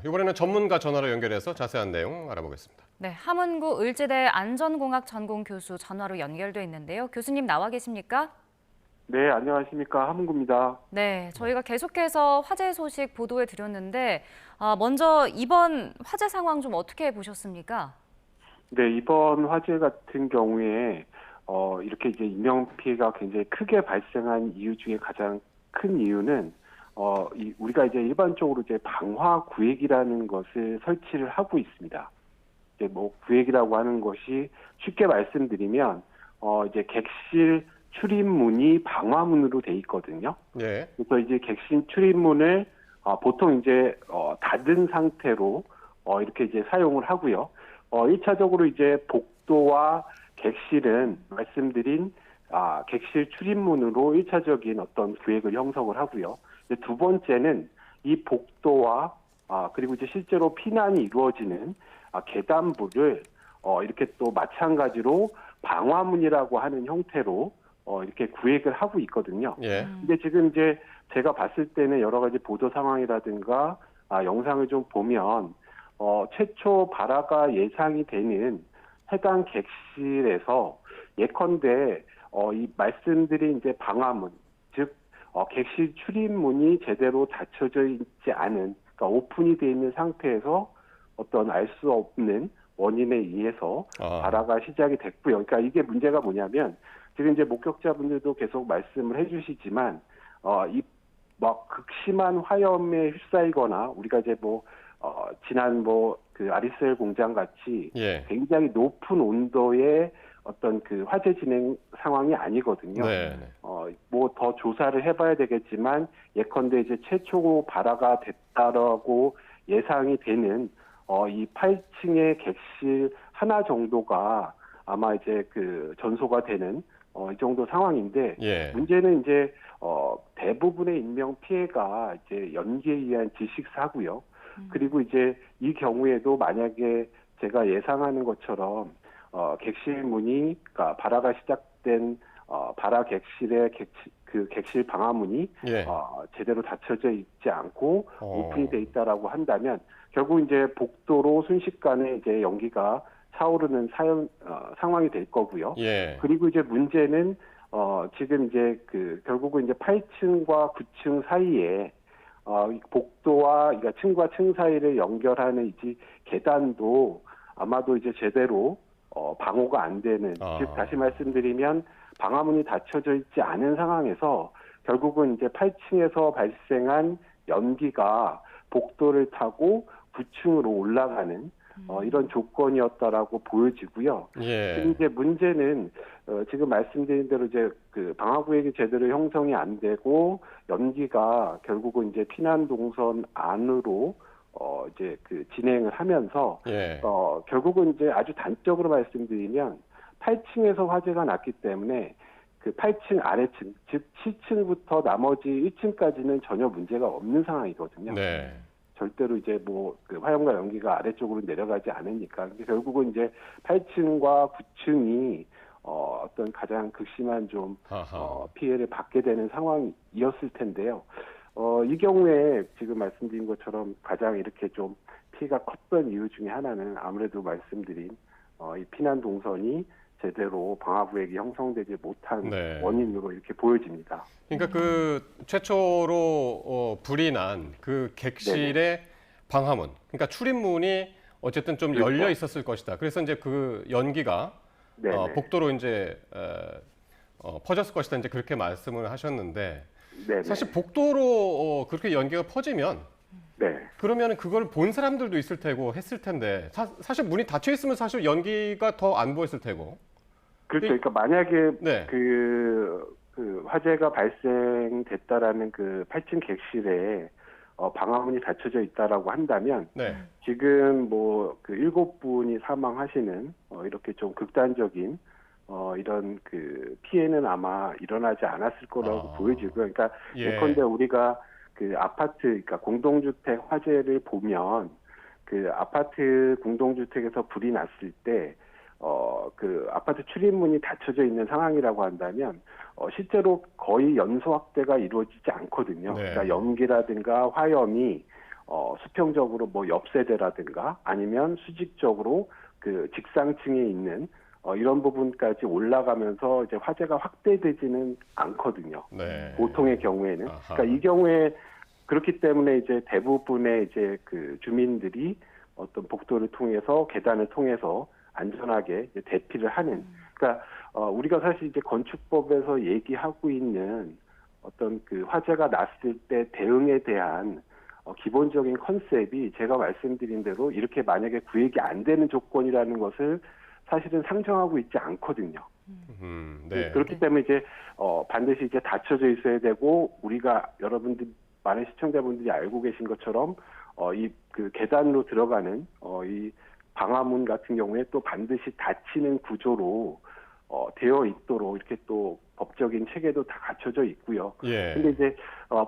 이번에는 전문가 전화로 연결해서 자세한 내용 알아보겠습니다. 네, 함은구 을지대 안전공학 전공 교수 전화로 연결돼 있는데요. 교수님 나와 계십니까? 네, 안녕하십니까. 함은구입니다. 네, 저희가 계속해서 화재 소식 보도해 드렸는데 먼저 이번 화재 상황 좀 어떻게 보셨습니까? 네, 이번 화재 같은 경우에 이렇게 이제 인명 피해가 굉장히 크게 발생한 이유 중에 가장 큰 이유는 우리가 이제 일반적으로 이제 방화 구획이라는 것을 설치를 하고 있습니다. 이제 뭐 구획이라고 하는 것이 쉽게 말씀드리면 이제 객실 출입문이 방화문으로 돼 있거든요. 예. 그래서 이제 객실 출입문을 보통 이제 닫은 상태로 이렇게 이제 사용을 하고요. 1차적으로 이제 복도와 객실은 말씀드린 객실 출입문으로 1차적인 어떤 구획을 형성을 하고요. 두 번째는 이 복도와 그리고 이제 실제로 피난이 이루어지는 계단부를 이렇게 또 마찬가지로 방화문이라고 하는 형태로 이렇게 구획을 하고 있거든요. 예. 근데 지금 이제 제가 봤을 때는 여러 가지 보도 상황이라든가 영상을 좀 보면 최초 발화가 예상이 되는 해당 객실에서 예컨대 이 말씀드린 이제 방화문, 즉 객실 출입문이 제대로 닫혀져 있지 않은, 그러니까 오픈이 되어 있는 상태에서 어떤 알 수 없는 원인에 의해서 발화가 시작이 됐고요. 그러니까 이게 문제가 뭐냐면 지금 이제 목격자분들도 계속 말씀을 해주시지만 이 막 극심한 화염에 휩싸이거나 우리가 이제 지난 그 아리셀 공장 같이 예. 굉장히 높은 온도의 어떤 그 화재 진행 상황이 아니거든요. 네. 더 조사를 해봐야 되겠지만 예컨대 이제 최초 발화가 됐다라고 예상이 되는 이 8층의 객실 하나 정도가 아마 이제 그 전소가 되는 이 정도 상황인데 예. 문제는 이제 대부분의 인명 피해가 이제 연기에 의한 질식 사고요. 그리고 이제 이 경우에도 만약에 제가 예상하는 것처럼 객실 문이, 그러니까 발화가 시작된 발화 객실의 객실 방화문이 예. 제대로 닫혀져 있지 않고 오픈이 돼 있다라고 한다면 결국 이제 복도로 순식간에 이제 연기가 차오르는 상황이 될 거고요. 예. 그리고 이제 문제는 지금 이제 결국은 이제 8층과 9층 사이에 복도와 그러니까 층과 층 사이를 연결하는 이제 계단도 아마도 이제 제대로 방호가 안 되는, 즉 다시 말씀드리면 방화문이 닫혀져 있지 않은 상황에서 결국은 이제 8층에서 발생한 연기가 복도를 타고 9층으로 올라가는 이런 조건이었다라고 보여지고요. 예. 그리고 이제 문제는 지금 말씀드린 대로 이제 그 방화구획이 제대로 형성이 안 되고 연기가 결국은 이제 피난 동선 안으로 이제 그 진행을 하면서 예. 결국은 이제 아주 단적으로 말씀드리면 8층에서 화재가 났기 때문에 그 8층 아래층, 즉 7층부터 나머지 1층까지는 전혀 문제가 없는 상황이거든요. 네. 절대로 이제 그 화염과 연기가 아래쪽으로 내려가지 않으니까. 근데 결국은 이제 8층과 9층이 어떤 가장 극심한 좀 피해를 받게 되는 상황이었을 텐데요. 이 경우에 지금 말씀드린 것처럼 가장 이렇게 좀 피해가 컸던 이유 중에 하나는 아무래도 말씀드린 이 피난 동선이 제대로 방화구획이 형성되지 못한 원인으로 이렇게 보여집니다. 그러니까 그 최초로 불이 난 그 객실의 방화문, 그러니까 출입문이 어쨌든 좀 열려 있었을 것이다. 그래서 이제 그 연기가 복도로 이제 퍼졌을 것이다. 이제 그렇게 말씀을 하셨는데 사실 복도로 그렇게 연기가 퍼지면 그러면 그걸 본 사람들도 있을 테고 했을 텐데 사실 문이 닫혀 있으면 사실 연기가 더 안 보였을 테고. 그렇죠. 그러니까 만약에 그 화재가 발생됐다라는 그 8층 객실에 방화문이 닫혀져 있다라고 한다면 지금 그 7분이 사망하시는 이렇게 좀 극단적인 이런 그 피해는 아마 일어나지 않았을 거라고 보여지고요. 그러니까 예컨대 우리가 그 아파트, 그러니까 공동주택 화재를 보면 그 아파트 공동주택에서 불이 났을 때 그 아파트 출입문이 닫혀져 있는 상황이라고 한다면 실제로 거의 연소 확대가 이루어지지 않거든요. 그러니까 연기라든가 화염이 수평적으로 뭐 옆 세대라든가 아니면 수직적으로 그 직상층에 있는 이런 부분까지 올라가면서 이제 화재가 확대되지는 않거든요. 네. 보통의 경우에는. 아하. 그러니까 이 경우에 그렇기 때문에 이제 대부분의 이제 그 주민들이 어떤 복도를 통해서 계단을 통해서 안전하게 이제 대피를 하는. 그러니까 우리가 사실 이제 건축법에서 얘기하고 있는 어떤 그 화재가 났을 때 대응에 대한 기본적인 컨셉이 제가 말씀드린 대로 이렇게 만약에 구획이 안 되는 조건이라는 것을 사실은 상정하고 있지 않거든요. 네. 그렇기 때문에 이제 반드시 이제 닫혀져 있어야 되고 우리가 여러분들 많은 시청자분들이 알고 계신 것처럼 이 그 계단으로 들어가는 이 방화문 같은 경우에 또 반드시 닫히는 구조로 되어 있도록 이렇게 또 법적인 체계도 다 갖춰져 있고요. 예. 근데 이제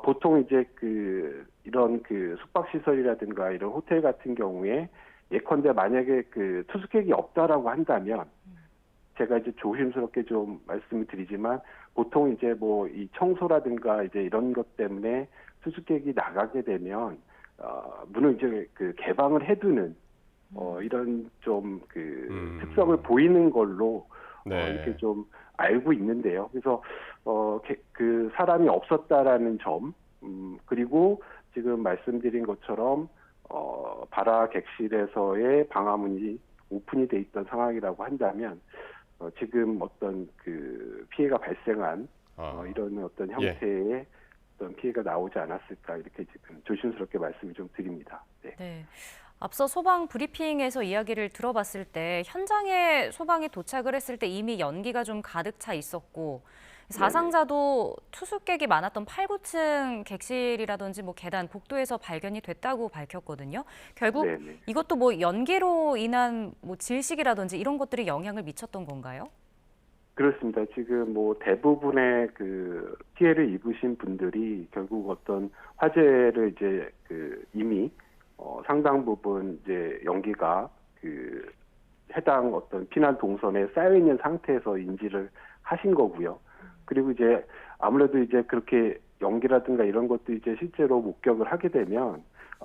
보통 이제 그 이런 그 숙박시설이라든가 이런 호텔 같은 경우에 예컨대 만약에 그 투숙객이 없다라고 한다면 제가 이제 조심스럽게 좀 말씀을 드리지만 보통 이제 뭐 이 청소라든가 이제 이런 것 때문에 투숙객이 나가게 되면 문을 이제 그 개방을 해두는 이런 좀 그 특성을 보이는 걸로 네. 이렇게 좀 알고 있는데요. 그래서 그 사람이 없었다라는 점, 그리고 지금 말씀드린 것처럼 바라 객실에서의 방화문이 오픈이 돼 있던 상황이라고 한다면 지금 어떤 그 피해가 발생한 이런 어떤 형태의 어떤 피해가 나오지 않았을까 이렇게 지금 조심스럽게 말씀을 좀 드립니다. 네. 네. 앞서 소방 브리핑에서 이야기를 들어봤을 때 현장에 소방이 도착을 했을 때 이미 연기가 좀 가득 차 있었고 사상자도 투숙객이 많았던 8, 9층 객실이라든지 뭐 계단, 복도에서 발견이 됐다고 밝혔거든요. 결국 네네. 이것도 뭐 연기로 인한 뭐 질식이라든지 이런 것들이 영향을 미쳤던 건가요? 그렇습니다. 지금 뭐 대부분의 그 피해를 입으신 분들이 결국 어떤 화재를 이제 그 이미 상당 부분 이제 연기가 그 해당 어떤 피난 동선에 쌓여 있는 상태에서 인지를 하신 거고요. 그리고 이제 아무래도 이제 그렇게 연기라든가 이런 것도 이제 실제로 목격을 하게 되면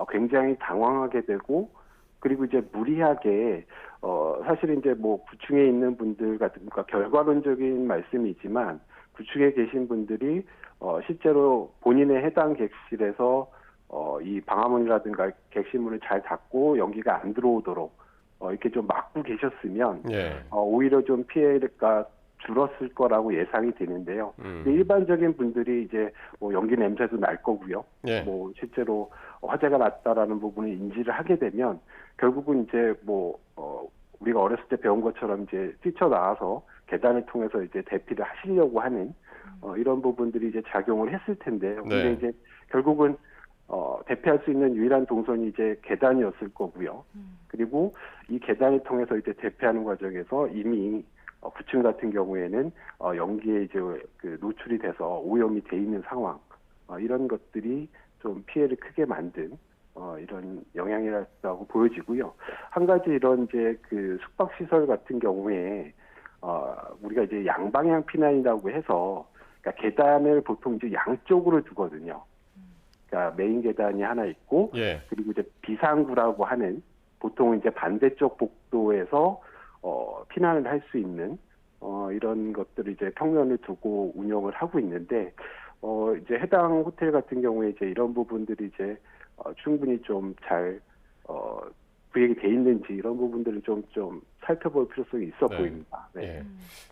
굉장히 당황하게 되고 그리고 이제 무리하게 사실 이제 뭐 9층에 있는 분들 같은 그러니까 결과론적인 말씀이지만 9층에 계신 분들이 실제로 본인의 해당 객실에서 이 방화문이라든가 객실문을 잘 닫고 연기가 안 들어오도록 이렇게 좀 막고 계셨으면 예. 오히려 좀 피해가 줄었을 거라고 예상이 되는데요. 근데 일반적인 분들이 이제 뭐 연기 냄새도 날 거고요. 예. 뭐 실제로 화재가 났다라는 부분을 인지를 하게 되면 결국은 이제 뭐 우리가 어렸을 때 배운 것처럼 이제 뛰쳐나와서 계단을 통해서 이제 대피를 하시려고 하는 이런 부분들이 이제 작용을 했을 텐데요. 근데 네. 이제 결국은 대피할 수 있는 유일한 동선이 이제 계단이었을 거고요. 그리고 이 계단을 통해서 이제 대피하는 과정에서 이미 9층 같은 경우에는 연기에 이제 그 노출이 돼서 오염이 돼 있는 상황, 이런 것들이 좀 피해를 크게 만든 이런 영향이라고 보여지고요. 한 가지 이런 이제 그 숙박 시설 같은 경우에 우리가 이제 양방향 피난이라고 해서 그러니까 계단을 보통 이제 양쪽으로 두거든요. 그러니까 메인 계단이 하나 있고 예. 그리고 이제 비상구라고 하는 보통 이제 반대쪽 복도에서 피난을 할 수 있는 이런 것들을 이제 평면을 두고 운영을 하고 있는데 이제 해당 호텔 같은 경우에 이제 이런 부분들이 이제 충분히 좀 잘 구획이 돼 있는지 이런 부분들을 좀 살펴볼 필요성이 있어 네. 보입니다. 네. 예.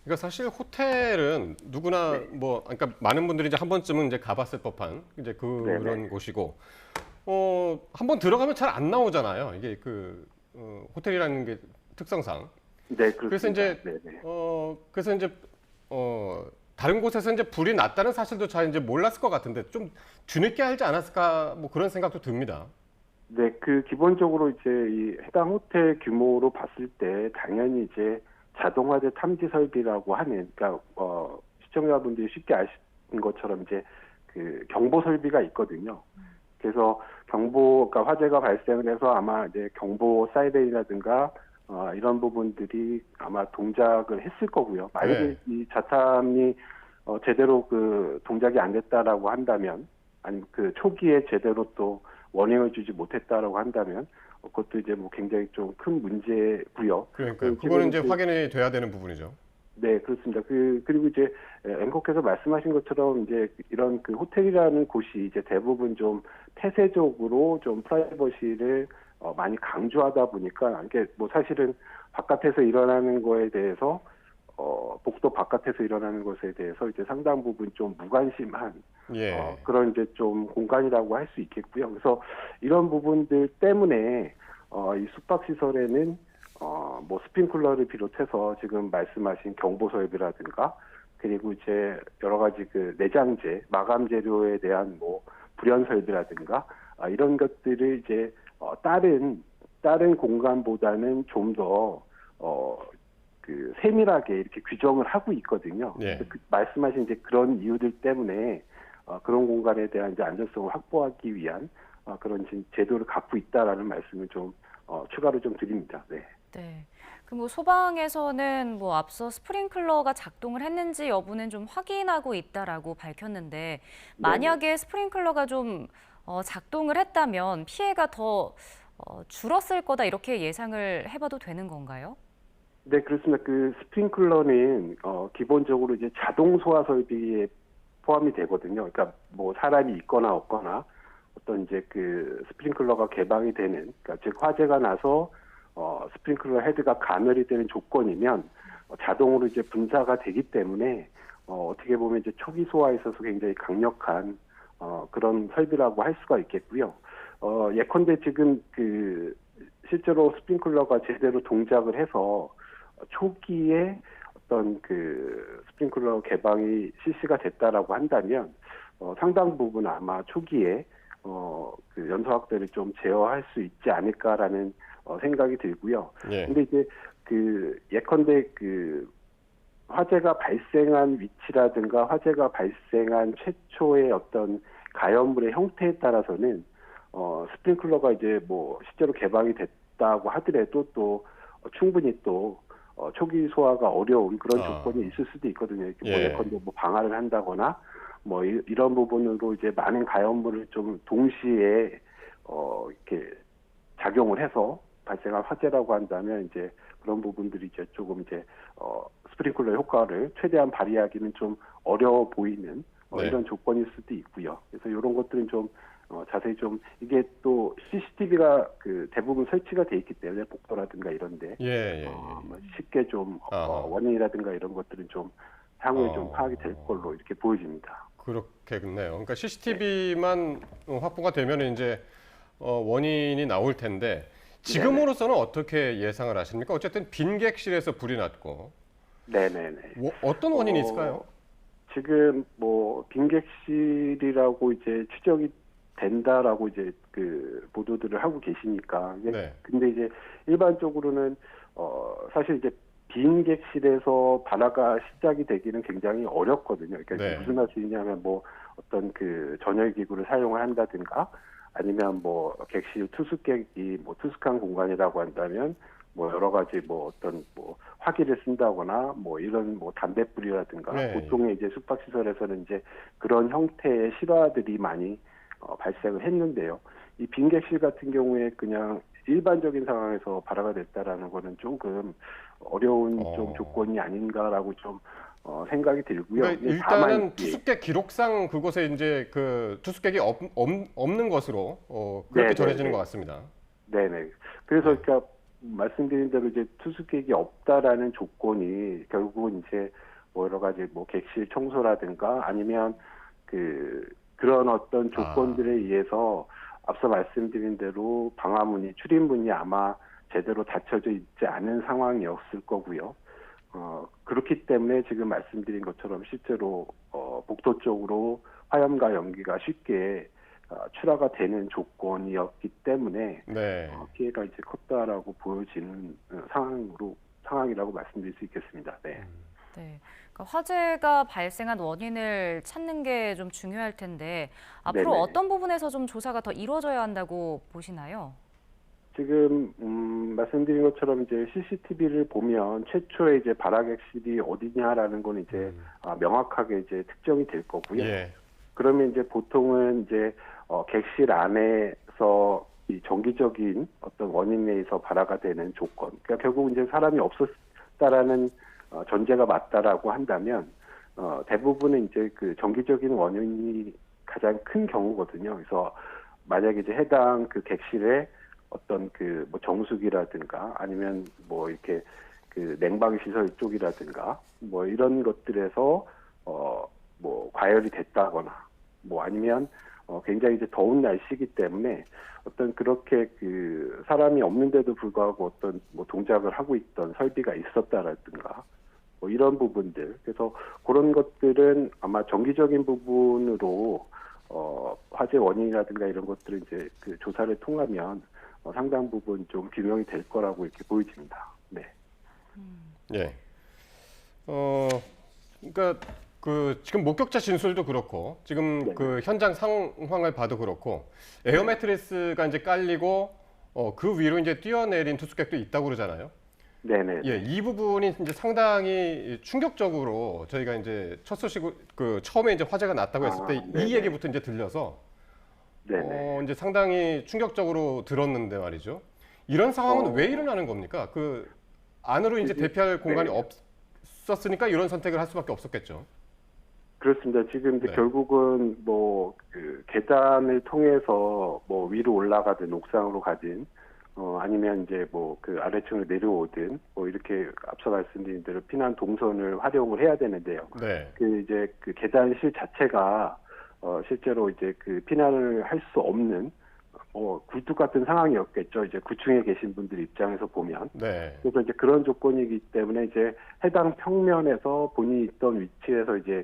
그러니까 사실 호텔은 누구나 네. 뭐 그러니까 많은 분들이 이제 한 번쯤은 이제 가봤을 법한 이제 그런 네네. 곳이고 한번 들어가면 잘 안 나오잖아요. 이게 그 호텔이라는 게 특성상. 네, 그렇습니다. 그래서 이제 네네. 그래서 이제 다른 곳에서 이제 불이 났다는 사실도 잘 이제 몰랐을 것 같은데 좀 뒤늦게 알지 않았을까 뭐 그런 생각도 듭니다. 네, 그 기본적으로 이제 이 해당 호텔 규모로 봤을 때 당연히 이제 자동화재 탐지 설비라고 하는 그러니까 시청자분들이 쉽게 아시는 것처럼 이제 그 경보 설비가 있거든요. 그래서 그러니까 화재가 발생을 해서 아마 이제 경보 사이렌이라든가 이런 부분들이 아마 동작을 했을 거고요. 만약에 네. 이 자탐이 제대로 그 동작이 안 됐다라고 한다면 아니면 그 초기에 제대로 또 워닝을 주지 못했다라고 한다면 그것도 이제 뭐 굉장히 좀 큰 문제고요. 그러니까 그거는 이제 확인이 돼야 되는 부분이죠. 네, 그렇습니다. 그리고 이제 앵커께서 말씀하신 것처럼 이제 이런 그 호텔이라는 곳이 이제 대부분 좀 폐쇄적으로 좀 프라이버시를 많이 강조하다 보니까 이게 뭐 사실은 바깥에서 일어나는 거에 대해서 복도 바깥에서 일어나는 것에 대해서 이제 상당 부분 좀 무관심한 예. 그런 이제 좀 공간이라고 할 수 있겠고요. 그래서 이런 부분들 때문에 이 숙박시설에는 뭐 스프링클러를 비롯해서 지금 말씀하신 경보 설비라든가 그리고 이제 여러 가지 그 내장재, 마감 재료에 대한 뭐 불연 설비라든가 이런 것들을 이제 다른 공간보다는 좀 더 그 세밀하게 이렇게 규정을 하고 있거든요. 예. 말씀하신 이제 그런 이유들 때문에 그런 공간에 대한 이제 안전성을 확보하기 위한 그런 제도를 갖고 있다라는 말씀을 좀 추가로 좀 드립니다. 네. 네. 그 뭐 소방에서는 뭐 앞서 스프링클러가 작동을 했는지 여부는 좀 확인하고 있다라고 밝혔는데 만약에 스프링클러가 좀 작동을 했다면 피해가 더 줄었을 거다 이렇게 예상을 해봐도 되는 건가요? 네, 그렇습니다. 그 스프링클러는 기본적으로 이제 자동 소화 설비에 포함이 되거든요. 그러니까 뭐 사람이 있거나 없거나 어떤 이제 그 스프링클러가 개방이 되는, 그러니까 즉 화재가 나서 스프링클러 헤드가 가멸이 되는 조건이면 자동으로 이제 분사가 되기 때문에 어떻게 보면 이제 초기 소화에 있어서 굉장히 강력한 그런 설비라고 할 수가 있겠고요. 예컨대 지금 그 실제로 스프링클러가 제대로 동작을 해서 초기에 어떤 그 스프링클러 개방이 실시가 됐다라고 한다면 상당 부분 아마 초기에 그 연소 확대를 좀 제어할 수 있지 않을까라는 생각이 들고요. 예. 근데 이제 그 예컨대 그 화재가 발생한 위치라든가 화재가 발생한 최초의 어떤 가연물의 형태에 따라서는 스프링클러가 이제 뭐 실제로 개방이 됐다고 하더라도 또 충분히 또 초기 소화가 어려운 그런 조건이 있을 수도 있거든요. 뭐 예. 예컨대 뭐 방화를 한다거나 뭐 이런 부분으로 이제 많은 가연물을 좀 동시에 이렇게 작용을 해서 발생한 화재라고 한다면 이제 그런 부분들이 이제 조금 이제 스프링클러 효과를 최대한 발휘하기는 좀 어려워 보이는 네. 이런 조건일 수도 있고요. 그래서 이런 것들은 좀 자세히 좀 이게 또 CCTV가 그 대부분 설치가 돼 있기 때문에 복도라든가 이런데 예. 뭐 쉽게 좀 아하. 원인이라든가 이런 것들은 좀 향후에 좀 파악이 될 걸로 이렇게 보여집니다. 그렇겠네요. 그러니까 CCTV만 확보가 되면 이제 원인이 나올 텐데 지금으로서는 어떻게 예상을 하십니까? 어쨌든 빈객실에서 불이 났고 네네네. 어떤 원인이 있을까요? 지금 뭐 빈객실이라고 이제 추정이 된다라고 이제 그 보도들을 하고 계시니까. 네. 근데 이제 일반적으로는 사실 이제 빈객실에서 발화가 시작이 되기는 굉장히 어렵거든요. 그러니까 네. 무슨 말씀이냐면 뭐 어떤 그 전열 기구를 사용을 한다든가 아니면 뭐 객실 투숙객이 뭐 투숙한 공간이라고 한다면 뭐 여러 가지 뭐 어떤 뭐 화기를 쓴다거나 뭐 이런 뭐 담뱃불이라든가 네. 보통의 이제 숙박시설에서는 이제 그런 형태의 실화들이 많이 발생을 했는데요. 이 빈객실 같은 경우에 그냥 일반적인 상황에서 발화가 됐다라는 거는 조금 어려운 좀 조건이 아닌가라고 좀 생각이 들고요. 그러니까 일단은 다만, 투숙객 기록상 그곳에 이제 그 투숙객이 없는 것으로 그렇게 전해지는 것 같습니다. 네네. 그래서 그러니까 말씀드린 대로 이제 투숙객이 없다라는 조건이 결국은 이제 뭐 여러 가지 뭐 객실 청소라든가 아니면 그런 어떤 조건들에 의해서 앞서 말씀드린 대로 방화문이 출입문이 아마 제대로 닫혀져 있지 않은 상황이었을 거고요. 그렇기 때문에 지금 말씀드린 것처럼 실제로 복도 쪽으로 화염과 연기가 쉽게 출하가 되는 조건이었기 때문에 네. 피해가 이제 컸다라고 보여지는 상황이라고 말씀드릴 수 있겠습니다. 네. 네. 그러니까 화재가 발생한 원인을 찾는 게 좀 중요할 텐데 앞으로 네네. 어떤 부분에서 좀 조사가 더 이루어져야 한다고 보시나요? 지금 말씀드린 것처럼 이제 CCTV를 보면 최초에 이제 발화객실이 어디냐라는 건 이제 명확하게 이제 특정이 될 거고요. 예. 그러면 이제 보통은 이제 객실 안에서 이 정기적인 어떤 원인에 의해서 발화가 되는 조건. 그러니까 결국 이제 사람이 없었다라는 전제가 맞다라고 한다면 대부분은 이제 그 정기적인 원인이 가장 큰 경우거든요. 그래서 만약에 이제 해당 그 객실에 어떤 그 뭐 정수기라든가 아니면 뭐 이렇게 그 냉방 시설 쪽이라든가 뭐 이런 것들에서 뭐 과열이 됐다거나 뭐 아니면 굉장히 이제 더운 날씨이기 때문에 어떤 그렇게 그 사람이 없는데도 불구하고 어떤 뭐 동작을 하고 있던 설비가 있었다라든가 뭐 이런 부분들. 그래서 그런 것들은 아마 정기적인 부분으로 화재 원인이라든가 이런 것들을 이제 그 조사를 통하면 상당 부분 좀 규명이 될 거라고 이렇게 보여집니다. 네. 예. 그러니까 그 지금 목격자 진술도 그렇고 지금 네. 그 현장 상황을 봐도 그렇고 에어 매트리스가 이제 깔리고 그 위로 이제 뛰어내린 투숙객도 있다고 그러잖아요. 네네. 예, 이 부분이 이제 상당히 충격적으로 저희가 이제 첫 소식 그 처음에 이제 화재가 났다고 했을 때 네네. 이 얘기부터 이제 들려서 네네. 이제 상당히 충격적으로 들었는데 말이죠. 이런 상황은 왜 일어나는 겁니까? 그 안으로 이제 대피할 공간이 네. 없었으니까 이런 선택을 할 수밖에 없었겠죠. 그렇습니다. 지금 이제 네. 결국은 뭐 그 계단을 통해서 뭐 위로 올라가든 옥상으로 가든 아니면 이제 뭐 그 아래층을 내려오든 뭐 이렇게 앞서 말씀드린 대로 피난 동선을 활용을 해야 되는데요. 네. 그 이제 그 계단실 자체가 실제로 이제 그 피난을 할 수 없는 굴뚝 같은 상황이었겠죠. 이제 9층에 계신 분들 입장에서 보면. 네. 그래서 이제 그런 조건이기 때문에 이제 해당 평면에서 본인이 있던 위치에서 이제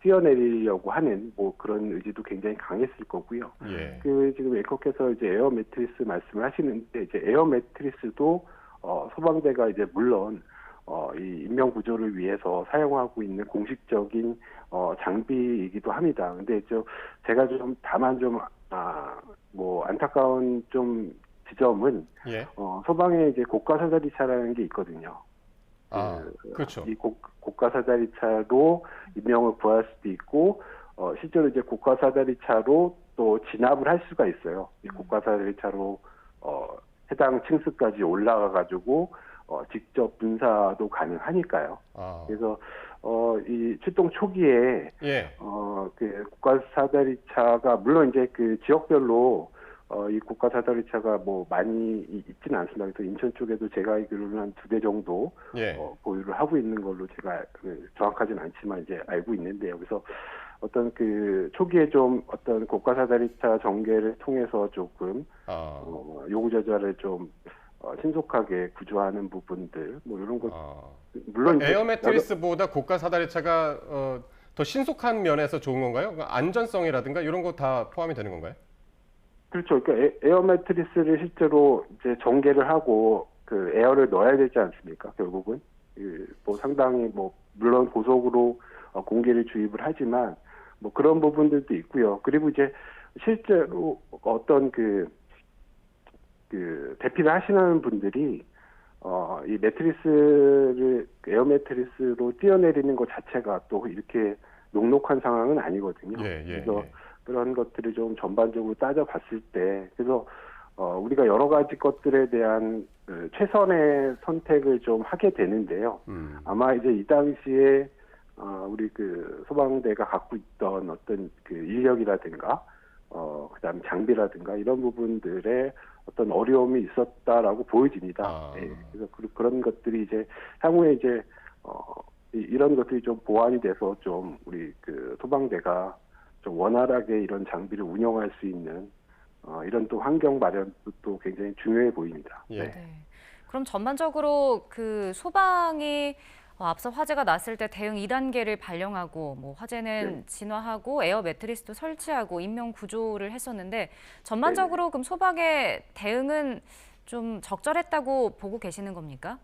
뛰어내리려고 하는 뭐 그런 의지도 굉장히 강했을 거고요. 예. 그 지금 웰커께서 이제 에어 매트리스 말씀을 하시는데 이제 에어 매트리스도 소방대가 이제 물론 이 인명 구조를 위해서 사용하고 있는 공식적인 장비이기도 합니다. 근데 제가 좀 다만 좀 뭐 안타까운 좀 지점은 예. 소방에 이제 고가 사다리차라는 게 있거든요. 그렇죠. 이 고가 사다리차로 인명을 구할 수도 있고 실제로 이제 고가 사다리차로 또 진압을 할 수가 있어요. 이 고가 사다리차로 해당 층수까지 올라가 가지고 직접 분사도 가능하니까요. 그래서 이 출동 초기에 예. 그 고가 사다리차가 물론 이제 그 지역별로 이 고가 사다리차가 뭐 많이 있지는 않습니다. 그래서 인천 쪽에도 제가 알기로는 한 2대 정도 예. 보유를 하고 있는 걸로 제가 정확하지는 않지만 이제 알고 있는데요. 그래서 어떤 그 초기에 좀 어떤 고가 사다리차 전개를 통해서 조금 요구 조절을 좀 신속하게 구조하는 부분들 뭐 이런 것 물론 에어 매트리스보다 고가 사다리차가 더 신속한 면에서 좋은 건가요? 안전성이라든가 이런 거 다 포함이 되는 건가요? 그렇죠. 그러니까 에어 매트리스를 실제로 이제 전개를 하고 그 에어를 넣어야 되지 않습니까? 결국은 뭐 상당히 뭐 물론 고속으로 공기를 주입을 하지만 뭐 그런 부분들도 있고요. 그리고 이제 실제로 어떤 그 대피를 하시는 분들이 이 매트리스를 에어 매트리스로 뛰어내리는 것 자체가 또 이렇게 녹록한 상황은 아니거든요. 그래서 그런 것들을 좀 전반적으로 따져봤을 때 그래서 우리가 여러 가지 것들에 대한 최선의 선택을 좀 하게 되는데요. 아마 이제 이 당시에 우리 그 소방대가 갖고 있던 어떤 그 인력이라든가 그다음 장비라든가 이런 부분들에 어떤 어려움이 있었다라고 보여집니다. 네. 그래서 그런 것들이 이제 향후에 이제 이런 것들이 좀 보완이 돼서 좀 우리 그 소방대가 좀 원활하게 이런 장비를 운영할 수 있는 이런 또 환경 마련도 또 굉장히 중요해 보입니다. 예. 네. 그럼 전반적으로 그 소방이 앞서 화재가 났을 때 대응 2단계를 발령하고 뭐 화재는 진화하고 에어 매트리스도 설치하고 인명 구조를 했었는데 전반적으로 그럼 소방의 대응은 좀 적절했다고 보고 계시는 겁니까?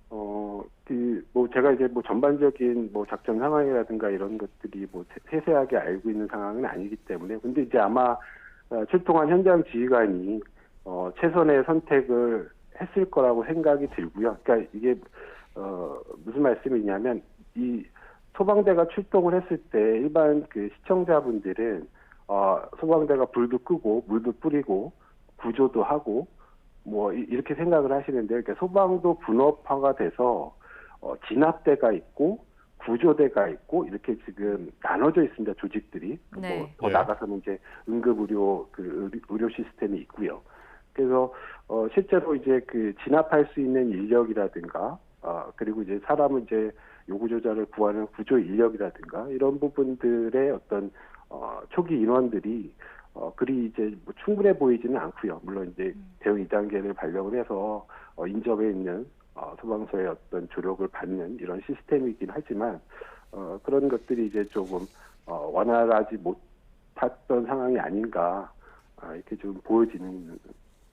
뭐 제가 이제 뭐 전반적인 뭐 작전 상황이라든가 이런 것들이 뭐 세세하게 알고 있는 상황은 아니기 때문에 근데 이제 아마 출동한 현장 지휘관이 최선의 선택을 했을 거라고 생각이 들고요. 그러니까 이게 무슨 말씀이냐면 이 소방대가 출동을 했을 때 일반 그 시청자분들은 소방대가 불도 끄고 물도 뿌리고 구조도 하고 뭐 이렇게 생각을 하시는데, 그러니까 소방도 분업화가 돼서 진압대가 있고 구조대가 있고 이렇게 지금 나눠져 있습니다. 조직들이. 네. 뭐 더 예. 나가서는 이제 응급의료 의료 시스템이 있고요. 그래서 실제로 이제 그 진압할 수 있는 인력이라든가 그리고 이제 사람은 이제 요구 조절을 구하는 구조 인력이라든가 이런 부분들의 어떤 초기 인원들이 그리 이제 뭐 충분해 보이지는 않고요. 물론 이제 대응 2단계를 발령을 해서 인접해 있는 소방서의 어떤 조력을 받는 이런 시스템이긴 하지만 그런 것들이 이제 조금 원활하지 못했던 상황이 아닌가 이렇게 좀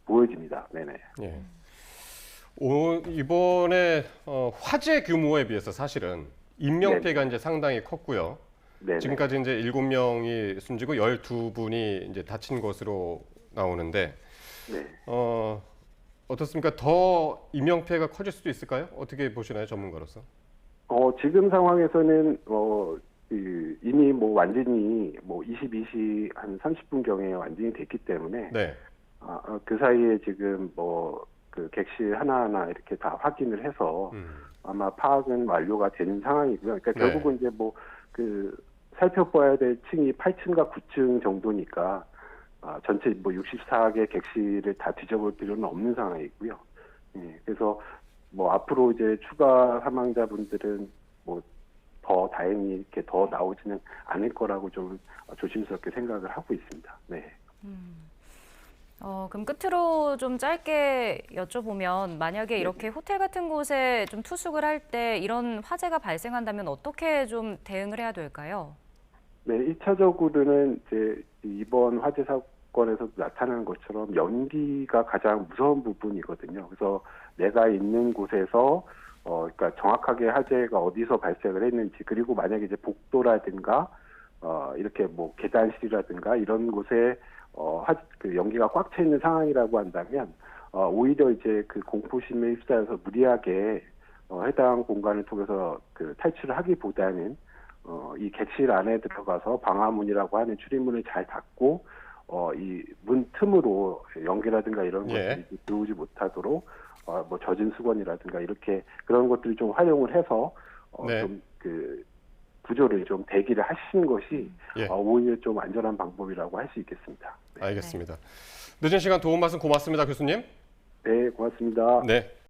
보여집니다. 네네. 예. 이번에 화재 규모에 비해서 사실은 인명피해가 이제 상당히 컸고요. 네네. 지금까지 이제 7명이 숨지고 12분이 이제 다친 것으로 나오는데 네. 어떻습니까? 더 인명피해가 커질 수도 있을까요? 어떻게 보시나요, 전문가로서? 지금 상황에서는 이미 뭐 완전히 뭐 22시 한 30분 경에 완전히 됐기 때문에 네. 그 사이에 지금 뭐 그 객실 하나하나 이렇게 다 확인을 해서 아마 파악은 완료가 되는 상황이고요. 그러니까 네. 결국은 이제 뭐 그 살펴봐야 될 층이 8층과 9층 정도니까 전체 뭐 64개 객실을 다 뒤져볼 필요는 없는 상황이고요. 예, 그래서 뭐 앞으로 이제 추가 사망자분들은 뭐 더 다행히 이렇게 더 나오지는 않을 거라고 좀 조심스럽게 생각을 하고 있습니다. 네. 그럼 끝으로 좀 짧게 여쭤보면 만약에 이렇게 호텔 같은 곳에 좀 투숙을 할 때 이런 화재가 발생한다면 어떻게 좀 대응을 해야 될까요? 네, 1차적으로는 이제 이번 화재 사건에서 나타난 것처럼 연기가 가장 무서운 부분이거든요. 그래서 내가 있는 곳에서 그러니까 정확하게 화재가 어디서 발생을 했는지, 그리고 만약에 이제 복도라든가 이렇게 뭐 계단실이라든가 이런 곳에 그 연기가 꽉 차 있는 상황이라고 한다면 오히려 이제 그 공포심에 휩싸여서 무리하게 해당 공간을 통해서 그 탈출을 하기보다는 이 객실 안에 들어가서 방화문이라고 하는 출입문을 잘 닫고 이 문 틈으로 연기라든가 이런 예. 것들이 들어오지 못하도록 뭐 젖은 수건이라든가 이렇게 그런 것들을 좀 활용을 해서 네. 좀 그 구조를 좀 대기를 하시는 것이 예. 오히려 좀 안전한 방법이라고 할 수 있겠습니다. 네. 알겠습니다. 늦은 시간 도움 말씀 고맙습니다, 교수님. 네, 고맙습니다. 네.